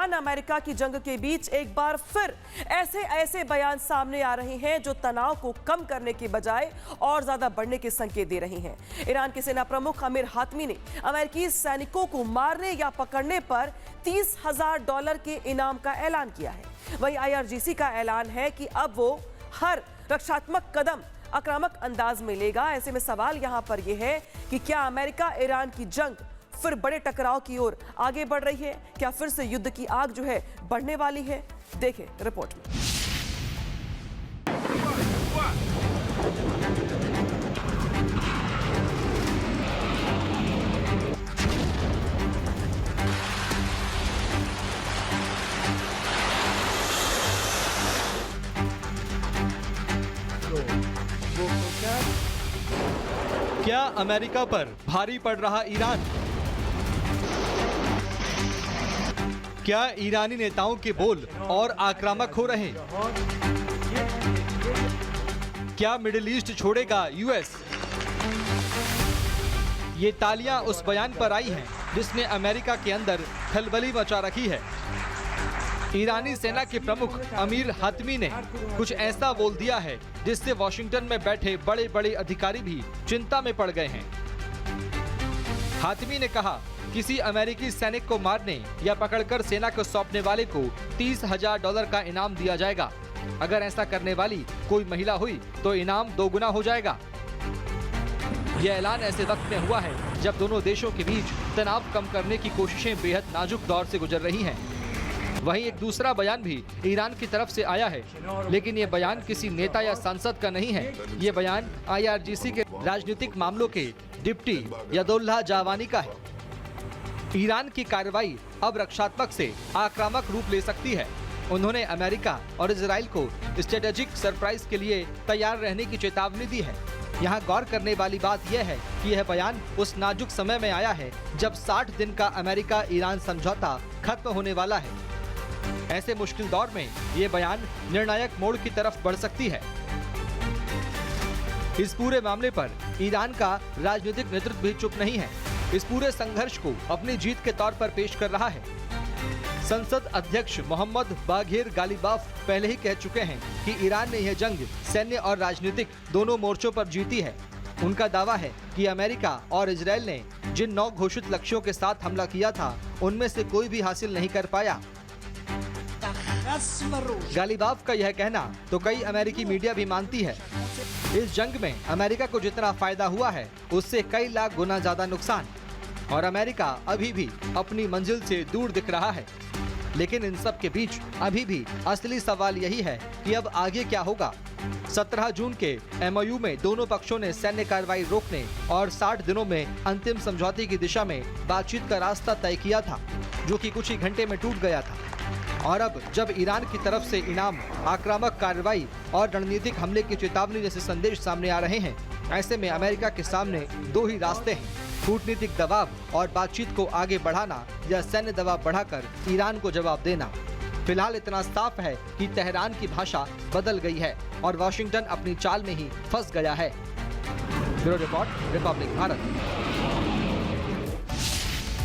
Iran America की जंग के बीच एक बार फिर ऐसे बयान सामने आ रहे हैं जो तनाव को कम करने के बजाय और ज्यादा बढ़ने के संकेत दे रहे हैं। ईरान के सेना प्रमुख आमिर हातमी ने अमेरिकी सैनिकों को मारने या पकड़ने पर $30,000 के इनाम का ऐलान किया है। वहीं IRGC का ऐलान है कि अब वो हर रक्षात्मक कदम आक्रामक अंदाज में लेगा। ऐसे में सवाल यहां पर यह है कि क्या अमेरिका ईरान की जंग फिर बड़े टकराव की ओर आगे बढ़ रही है? क्या फिर से युद्ध की आग जो है बढ़ने वाली है? देखें रिपोर्ट में। क्या अमेरिका पर भारी पड़ रहा ईरान? क्या ईरानी नेताओं के बोल और आक्रामक हो रहे हैं? क्या मिडिल ईस्ट छोड़ेगा यूएस? ये तालियां उस बयान पर आई हैं जिसने अमेरिका के अंदर खलबली मचा रखी है। ईरानी सेना के प्रमुख आमिर हातमी ने कुछ ऐसा बोल दिया है जिससे वॉशिंगटन में बैठे बड़े बड़े अधिकारी भी चिंता में पड़ गए हैं। हातमी ने कहा, किसी अमेरिकी सैनिक को मारने या पकड़कर सेना को सौंपने वाले को $30,000 का इनाम दिया जाएगा। अगर ऐसा करने वाली कोई महिला हुई तो इनाम 2 गुना हो जाएगा। यह ऐलान ऐसे वक्त में हुआ है जब दोनों देशों के बीच तनाव कम करने की कोशिशें बेहद नाजुक दौर से गुजर रही हैं। वहीं एक दूसरा बयान भी ईरान की तरफ से आया है, लेकिन ये बयान किसी नेता या सांसद का नहीं है। ये बयान IRGC के राजनीतिक मामलों के डिप्टी यदुल्लाह जावानी का है। ईरान की कार्रवाई अब रक्षात्मक से आक्रामक रूप ले सकती है। उन्होंने अमेरिका और इजराइल को स्ट्रेटेजिक सरप्राइज के लिए तैयार रहने की चेतावनी दी है। यहाँ गौर करने वाली बात यह है कि यह बयान उस नाजुक समय में आया है जब 60 दिन का अमेरिका ईरान समझौता खत्म होने वाला है। ऐसे मुश्किल दौर में ये बयान निर्णायक मोड़ की तरफ बढ़ सकती है। इस पूरे मामले पर ईरान का राजनीतिक नेतृत्व भी चुप नहीं है। इस पूरे संघर्ष को अपनी जीत के तौर पर पेश कर रहा है। संसद अध्यक्ष मोहम्मद बाघेर गालिबाफ पहले ही कह चुके हैं कि ईरान ने यह जंग सैन्य और राजनीतिक दोनों मोर्चों पर जीती है। उनका दावा है कि अमेरिका और इजराइल ने जिन 9 घोषित लक्ष्यों के साथ हमला किया था उनमें से कोई भी हासिल नहीं कर पाया। गालिबाफ का यह कहना तो कई अमेरिकी मीडिया भी मानती है। इस जंग में अमेरिका को जितना फायदा हुआ है उससे कई लाख गुना ज्यादा नुकसान, और अमेरिका अभी भी अपनी मंजिल से दूर दिख रहा है। लेकिन इन सब के बीच अभी भी असली सवाल यही है कि अब आगे क्या होगा। 17 जून के MOU में दोनों पक्षों ने सैन्य कार्रवाई रोकने और 60 दिनों में अंतिम समझौते की दिशा में बातचीत का रास्ता तय किया था, जो कि कुछ ही घंटे में टूट गया था। और अब जब ईरान की तरफ से इनाम, आक्रामक कार्रवाई और रणनीतिक हमले की चेतावनी जैसे संदेश सामने आ रहे हैं, ऐसे में अमेरिका के सामने 2 ही रास्ते हैं: कूटनीतिक दबाव और बातचीत को आगे बढ़ाना, या सैन्य दबाव बढ़ाकर ईरान को जवाब देना। फिलहाल इतना साफ है कि तेहरान की भाषा बदल गई है और वाशिंगटन अपनी चाल में ही फंस गया है। Bureau report, Republic Bharat.